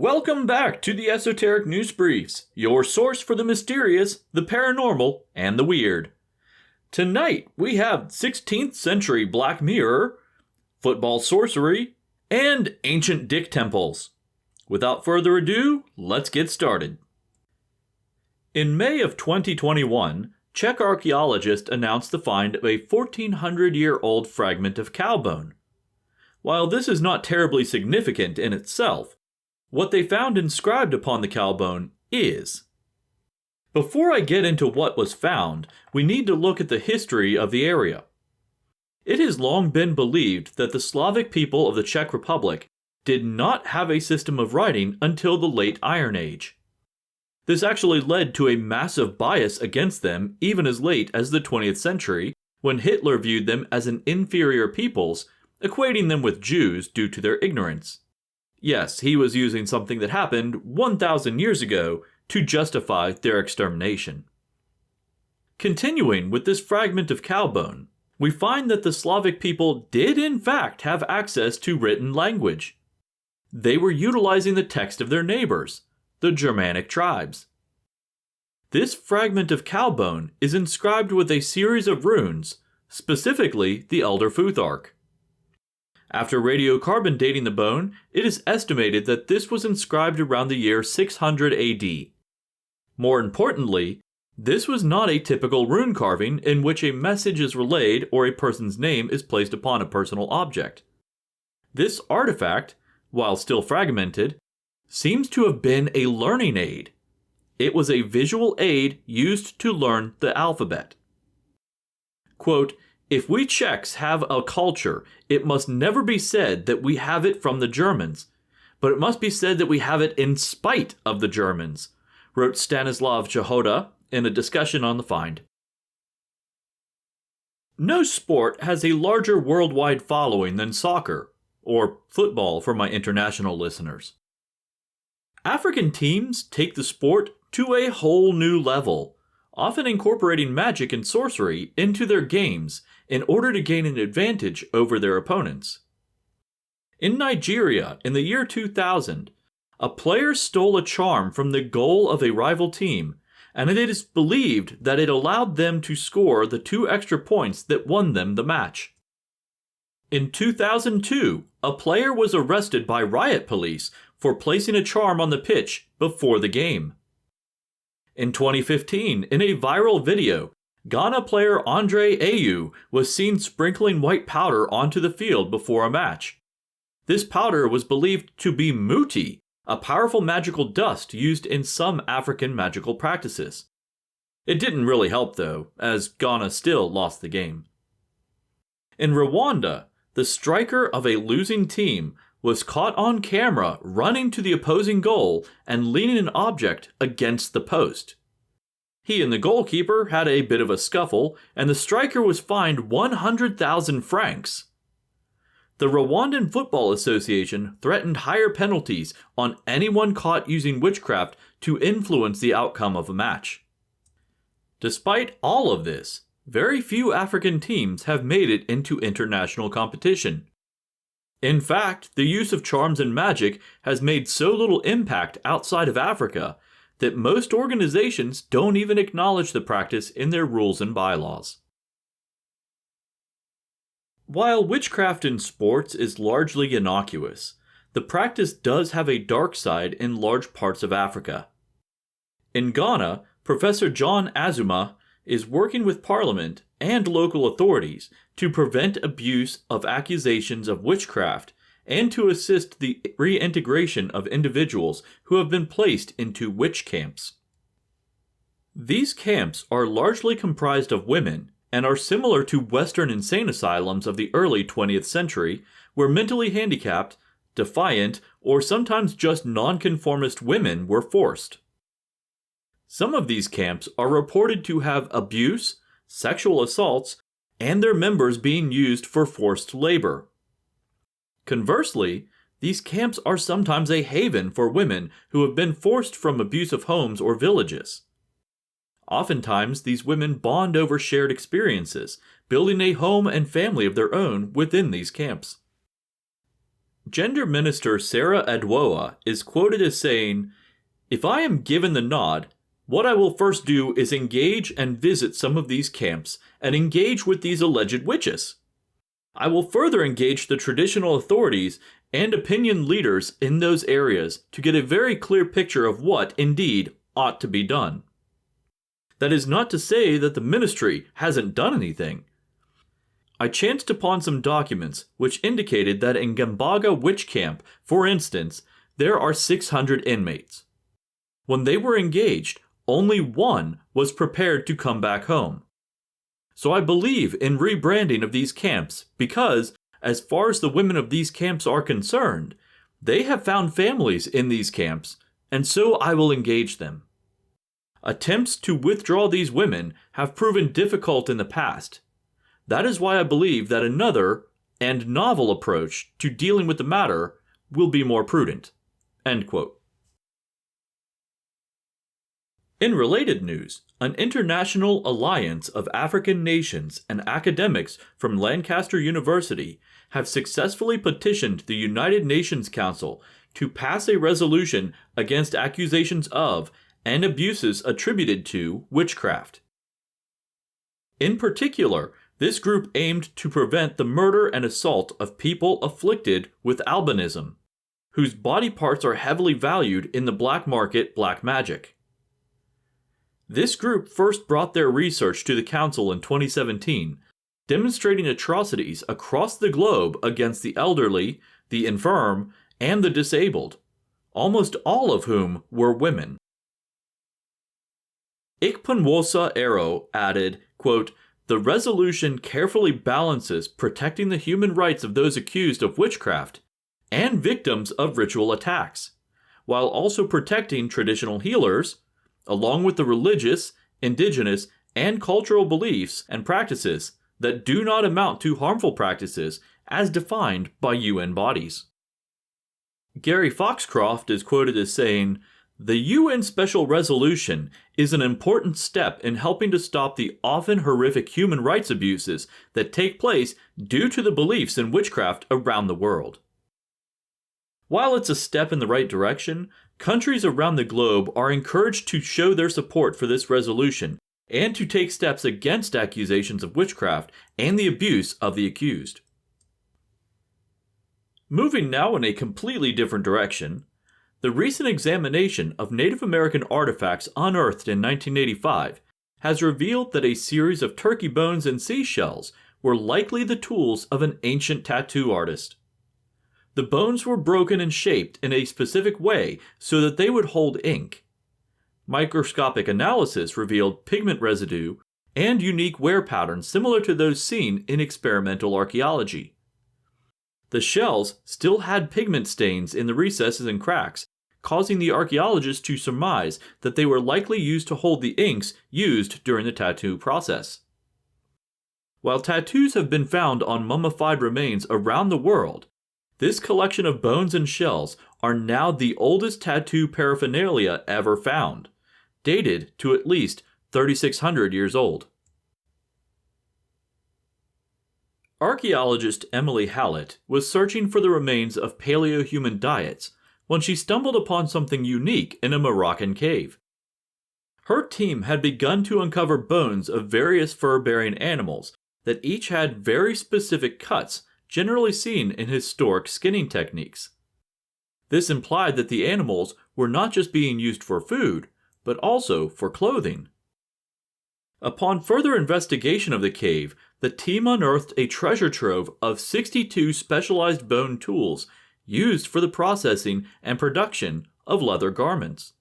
Welcome back to the Esoteric News Briefs, your source for the mysterious, the paranormal, and the weird. Tonight, we have 16th century Black Mirror, football sorcery, and ancient dick temples. Without further ado, let's get started. In May of 2021, Czech archaeologists announced the find of a 1,400-year-old fragment of cow bone. While this is not terribly significant in itself, what they found inscribed upon the cow bone is. Before I get into what was found, we need to look at the history of the area. It has long been believed that the Slavic people of the Czech Republic did not have a system of writing until the late Iron Age. This actually led to a massive bias against them even as late as the 20th century, when Hitler viewed them as an inferior peoples, equating them with Jews due to their ignorance. Yes, he was using something that happened 1,000 years ago to justify their extermination. Continuing with this fragment of cow bone, we find that the Slavic people did in fact have access to written language. They were utilizing the text of their neighbors, the Germanic tribes. This fragment of cow bone is inscribed with a series of runes, specifically the Elder Futhark. After radiocarbon dating the bone, it is estimated that this was inscribed around the year 600 AD. More importantly, this was not a typical rune carving in which a message is relayed or a person's name is placed upon a personal object. This artifact, while still fragmented, seems to have been a learning aid. It was a visual aid used to learn the alphabet. Quote, "If we Czechs have a culture, it must never be said that we have it from the Germans, but it must be said that we have it in spite of the Germans," wrote Stanislav Jahoda in a discussion on the find. No sport has a larger worldwide following than soccer, or football for my international listeners. African teams take the sport to a whole new level, often incorporating magic and sorcery into their games in order to gain an advantage over their opponents. In Nigeria, in the year 2000, a player stole a charm from the goal of a rival team, and it is believed that it allowed them to score the 2 extra points that won them the match. In 2002, a player was arrested by riot police for placing a charm on the pitch before the game. In 2015, in a viral video, Ghana player Andre Ayew was seen sprinkling white powder onto the field before a match. This powder was believed to be muti, a powerful magical dust used in some African magical practices. It didn't really help though, as Ghana still lost the game. In Rwanda, the striker of a losing team was caught on camera running to the opposing goal and leaning an object against the post. He and the goalkeeper had a bit of a scuffle, and the striker was fined 100,000 francs. The Rwandan Football Association threatened higher penalties on anyone caught using witchcraft to influence the outcome of a match. Despite all of this, very few African teams have made it into international competition. In fact, the use of charms and magic has made so little impact outside of Africa that most organizations don't even acknowledge the practice in their rules and bylaws. While witchcraft in sports is largely innocuous, the practice does have a dark side in large parts of Africa. In Ghana, Professor John Azuma is working with Parliament and local authorities to prevent abuse of accusations of witchcraft and to assist the reintegration of individuals who have been placed into witch camps. These camps are largely comprised of women and are similar to Western insane asylums of the early 20th century, where mentally handicapped, defiant, or sometimes just nonconformist women were forced. Some of these camps are reported to have abuse, sexual assaults, and their members being used for forced labor. Conversely, these camps are sometimes a haven for women who have been forced from abusive homes or villages. Oftentimes, these women bond over shared experiences, building a home and family of their own within these camps. Gender Minister Sarah Adwoa is quoted as saying, "If I am given the nod, what I will first do is engage and visit some of these camps and engage with these alleged witches. I will further engage the traditional authorities and opinion leaders in those areas to get a very clear picture of what, indeed, ought to be done. That is not to say that the ministry hasn't done anything. I chanced upon some documents which indicated that in Gambaga Witch Camp, for instance, there are 600 inmates. When they were engaged, only one was prepared to come back home. So I believe in rebranding of these camps because, as far as the women of these camps are concerned, they have found families in these camps, and so I will engage them. Attempts to withdraw these women have proven difficult in the past. That is why I believe that another, and novel approach to dealing with the matter will be more prudent." End quote. In related news, an international alliance of African nations and academics from Lancaster University have successfully petitioned the United Nations Council to pass a resolution against accusations of and abuses attributed to witchcraft. In particular, this group aimed to prevent the murder and assault of people afflicted with albinism, whose body parts are heavily valued in the black market black magic. This group first brought their research to the Council in 2017, demonstrating atrocities across the globe against the elderly, the infirm, and the disabled, almost all of whom were women. Ikpunwosa Ero added, quote, "The resolution carefully balances protecting the human rights of those accused of witchcraft and victims of ritual attacks, while also protecting traditional healers, along with the religious, indigenous, and cultural beliefs and practices that do not amount to harmful practices as defined by UN bodies." Gary Foxcroft is quoted as saying, "The UN Special Resolution is an important step in helping to stop the often horrific human rights abuses that take place due to the beliefs in witchcraft around the world." While it's a step in the right direction, countries around the globe are encouraged to show their support for this resolution and to take steps against accusations of witchcraft and the abuse of the accused. Moving now in a completely different direction, the recent examination of Native American artifacts unearthed in 1985 has revealed that a series of turkey bones and seashells were likely the tools of an ancient tattoo artist. The bones were broken and shaped in a specific way so that they would hold ink. Microscopic analysis revealed pigment residue and unique wear patterns similar to those seen in experimental archaeology. The shells still had pigment stains in the recesses and cracks, causing the archaeologists to surmise that they were likely used to hold the inks used during the tattoo process. While tattoos have been found on mummified remains around the world, this collection of bones and shells are now the oldest tattoo paraphernalia ever found, dated to at least 3,600 years old. Archaeologist Emily Hallett was searching for the remains of paleo-human diets when she stumbled upon something unique in a Moroccan cave. Her team had begun to uncover bones of various fur-bearing animals that each had very specific cuts generally seen in historic skinning techniques. This implied that the animals were not just being used for food, but also for clothing. Upon further investigation of the cave, the team unearthed a treasure trove of 62 specialized bone tools used for the processing and production of leather garments.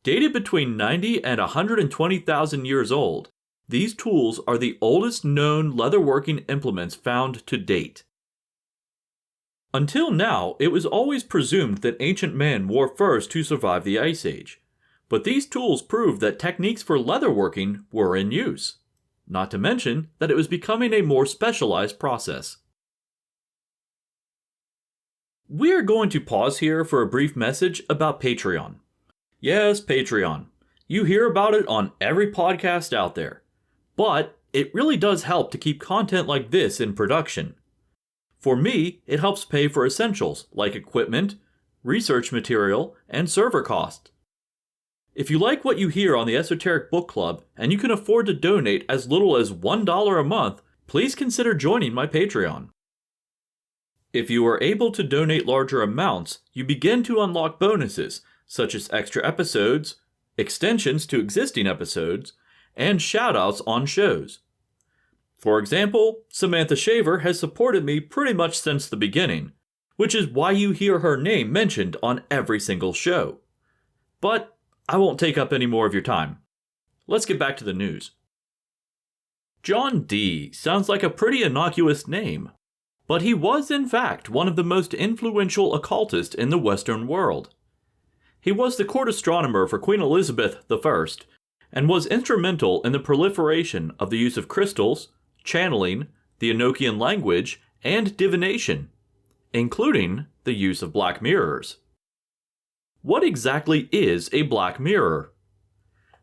Dated between 90 and 120,000 years old, these tools are the oldest known leatherworking implements found to date. Until now, it was always presumed that ancient man wore furs to survive the Ice Age, but these tools prove that techniques for leatherworking were in use, not to mention that it was becoming a more specialized process. We are going to pause here for a brief message about Patreon. Yes, Patreon. You hear about it on every podcast out there. But it really does help to keep content like this in production. For me, it helps pay for essentials like equipment, research material, and server costs. If you like what you hear on the Esoteric Book Club and you can afford to donate as little as $1 a month, please consider joining my Patreon. If you are able to donate larger amounts, you begin to unlock bonuses such as extra episodes, extensions to existing episodes, and shoutouts on shows. For example, Samantha Shaver has supported me pretty much since the beginning, which is why you hear her name mentioned on every single show. But I won't take up any more of your time. Let's get back to the news. John Dee sounds like a pretty innocuous name, but he was in fact one of the most influential occultists in the Western world. He was the court astronomer for Queen Elizabeth I and was instrumental in the proliferation of the use of crystals, channeling, the Enochian language, and divination, including the use of black mirrors. What exactly is a black mirror?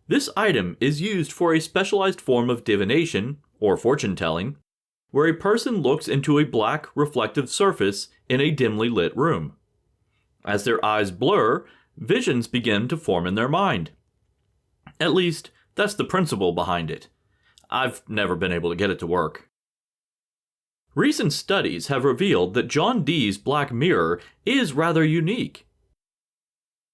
This item is used for a specialized form of divination, or fortune-telling, where a person looks into a black reflective surface in a dimly lit room. As their eyes blur, visions begin to form in their mind. At least, that's the principle behind it. I've never been able to get it to work. Recent studies have revealed that John Dee's black mirror is rather unique.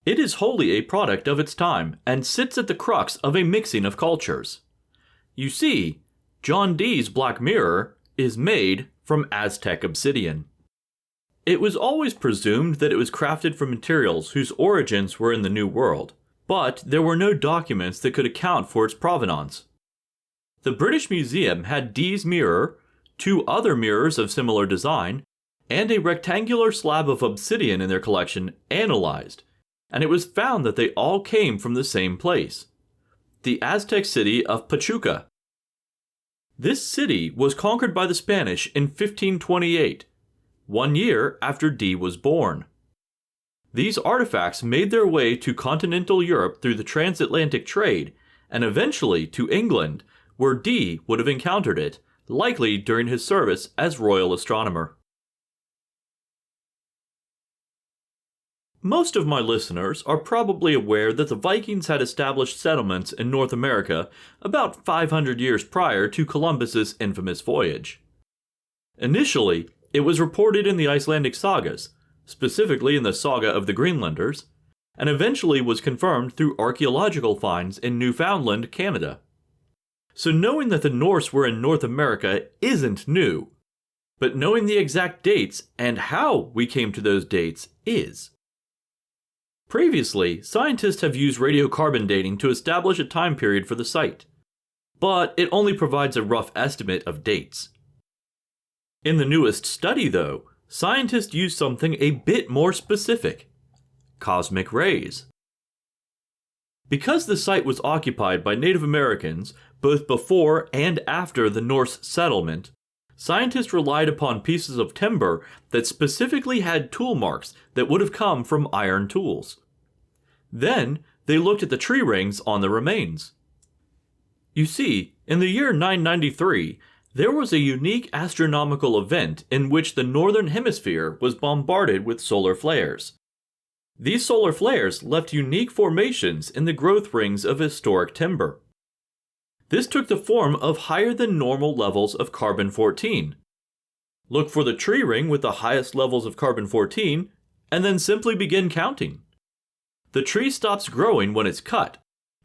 It is wholly a product of its time and sits at the crux of a mixing of cultures. You see, John Dee's black mirror is made from Aztec obsidian. It was always presumed that it was crafted from materials whose origins were in the New World, but there were no documents that could account for its provenance. The British Museum had Dee's mirror, 2 other mirrors of similar design, and a rectangular slab of obsidian in their collection analyzed, and it was found that they all came from the same place, the Aztec city of Pachuca. This city was conquered by the Spanish in 1528, 1 year after Dee was born. These artifacts made their way to continental Europe through the transatlantic trade, and eventually to England, where Dee would have encountered it, likely during his service as royal astronomer. Most of my listeners are probably aware that the Vikings had established settlements in North America about 500 years prior to Columbus's infamous voyage. Initially, it was reported in the Icelandic sagas, specifically in the Saga of the Greenlanders, and eventually was confirmed through archaeological finds in Newfoundland, Canada. So knowing that the Norse were in North America isn't new, but knowing the exact dates and how we came to those dates is. Previously, scientists have used radiocarbon dating to establish a time period for the site, but it only provides a rough estimate of dates. In the newest study, though, scientists use something a bit more specific: cosmic rays. Because the site was occupied by Native Americans both before and after the Norse settlement, scientists relied upon pieces of timber that specifically had tool marks that would have come from iron tools. Then, they looked at the tree rings on the remains. You see, in the year 993, there was a unique astronomical event in which the northern hemisphere was bombarded with solar flares. These solar flares left unique formations in the growth rings of historic timber. This took the form of higher than normal levels of carbon-14. Look for the tree ring with the highest levels of carbon-14, and then simply begin counting. The tree stops growing when it's cut,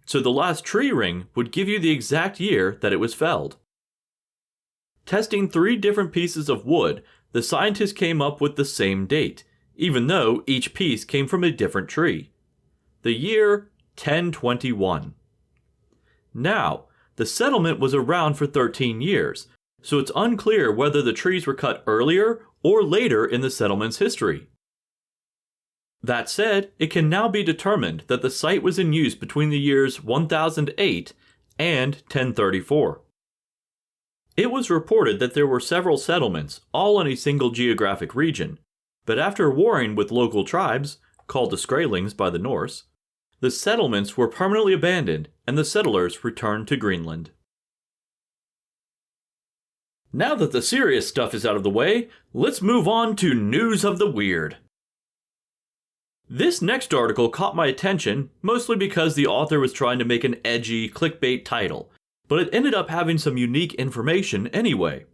so the last tree ring would give you the exact year that it was felled. Testing 3 different pieces of wood, the scientists came up with the same date, even though each piece came from a different tree. The year 1021. Now, the settlement was around for 13 years, so it's unclear whether the trees were cut earlier or later in the settlement's history. That said, it can now be determined that the site was in use between the years 1008 and 1034. It was reported that there were several settlements, all in a single geographic region, but after warring with local tribes, called the Skraelings by the Norse, the settlements were permanently abandoned and the settlers returned to Greenland. Now that the serious stuff is out of the way, let's move on to news of the weird. This next article caught my attention mostly because the author was trying to make an edgy, clickbait title, but it ended up having some unique information anyway.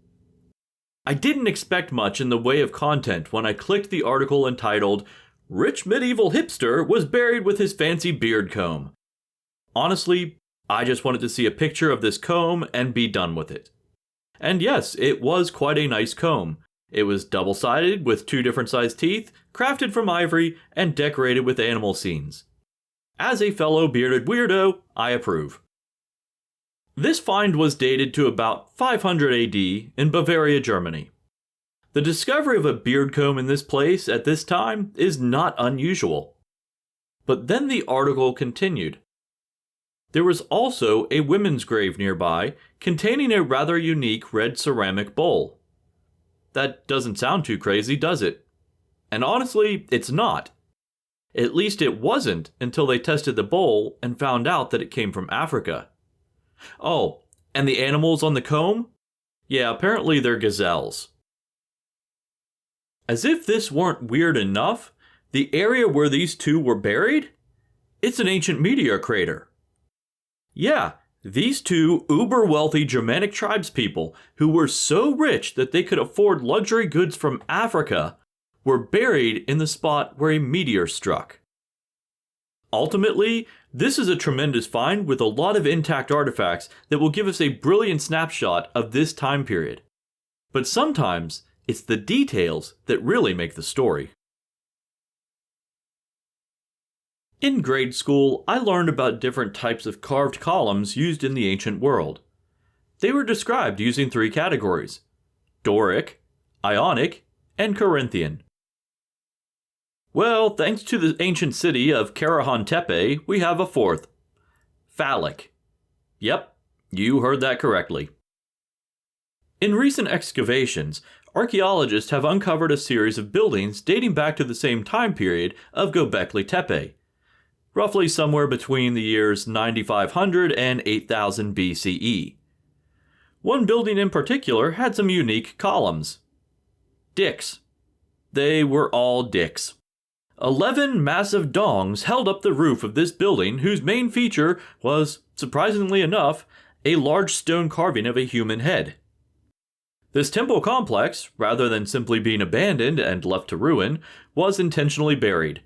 I didn't expect much in the way of content when I clicked the article entitled, "Rich Medieval Hipster Was Buried with His Fancy Beard Comb." Honestly, I just wanted to see a picture of this comb and be done with it. And yes, it was quite a nice comb. It was double-sided with 2 different sized teeth, crafted from ivory, and decorated with animal scenes. As a fellow bearded weirdo, I approve. This find was dated to about 500 AD in Bavaria, Germany. The discovery of a beard comb in this place at this time is not unusual. But then the article continued. There was also a women's grave nearby containing a rather unique red ceramic bowl. That doesn't sound too crazy, does it? And honestly, it's not. At least it wasn't until they tested the bowl and found out that it came from Africa. Oh, and the animals on the comb? Yeah, apparently they're gazelles. As if this weren't weird enough, the area where these 2 were buried? It's an ancient meteor crater. Yeah, these 2 uber-wealthy Germanic tribespeople who were so rich that they could afford luxury goods from Africa were buried in the spot where a meteor struck. Ultimately, this is a tremendous find with a lot of intact artifacts that will give us a brilliant snapshot of this time period. But sometimes, it's the details that really make the story. In grade school, I learned about different types of carved columns used in the ancient world. They were described using 3 categories: Doric, Ionic, and Corinthian. Well, thanks to the ancient city of Karahan Tepe, we have a 4th: phallic. Yep, you heard that correctly. In recent excavations, archaeologists have uncovered a series of buildings dating back to the same time period of Göbekli Tepe, roughly somewhere between the years 9500 and 8000 BCE. One building in particular had some unique columns. Dicks. They were all dicks. 11 massive dongs held up the roof of this building, whose main feature was, surprisingly enough, a large stone carving of a human head. This temple complex, rather than simply being abandoned and left to ruin, was intentionally buried.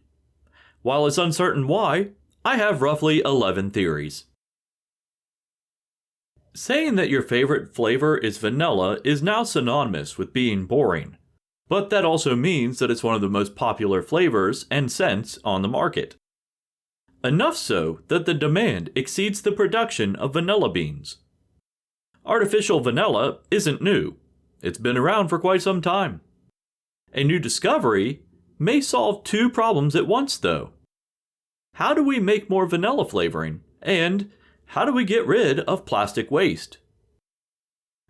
While it's uncertain why, I have roughly 11 theories. Saying that your favorite flavor is vanilla is now synonymous with being boring, but that also means that it's one of the most popular flavors and scents on the market. Enough so that the demand exceeds the production of vanilla beans. Artificial vanilla isn't new. It's been around for quite some time. A new discovery may solve 2 problems at once, though. How do we make more vanilla flavoring? And how do we get rid of plastic waste?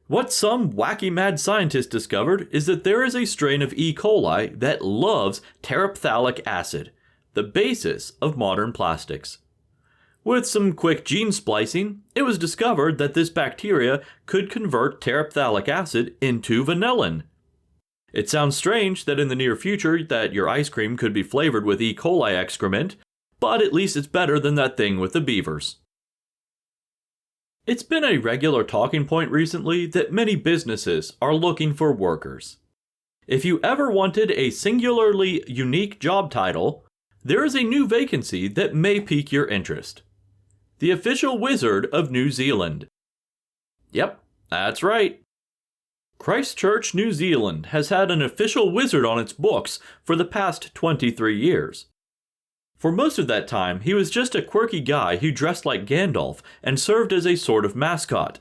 What some wacky mad scientist discovered is that there is a strain of E. coli that loves terephthalic acid, the basis of modern plastics. With some quick gene splicing, it was discovered that this bacteria could convert terephthalic acid into vanillin. It sounds strange that in the near future that your ice cream could be flavored with E. coli excrement, but at least it's better than that thing with the beavers. It's been a regular talking point recently that many businesses are looking for workers. If you ever wanted a singularly unique job title, there is a new vacancy that may pique your interest. The official wizard of New Zealand. Yep, that's right. Christchurch, New Zealand has had an official wizard on its books for the past 23 years. For most of that time, he was just a quirky guy who dressed like Gandalf and served as a sort of mascot.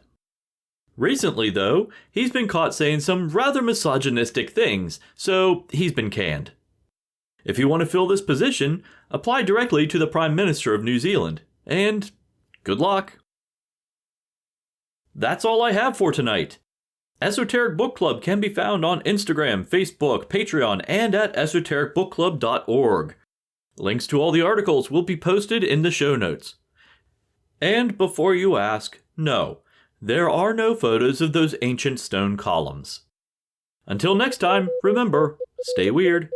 Recently, though, he's been caught saying some rather misogynistic things, so he's been canned. If you want to fill this position, apply directly to the Prime Minister of New Zealand, and good luck. That's all I have for tonight. Esoteric Book Club can be found on Instagram, Facebook, Patreon, and at esotericbookclub.org. Links to all the articles will be posted in the show notes. And before you ask, no, there are no photos of those ancient stone columns. Until next time, remember, stay weird.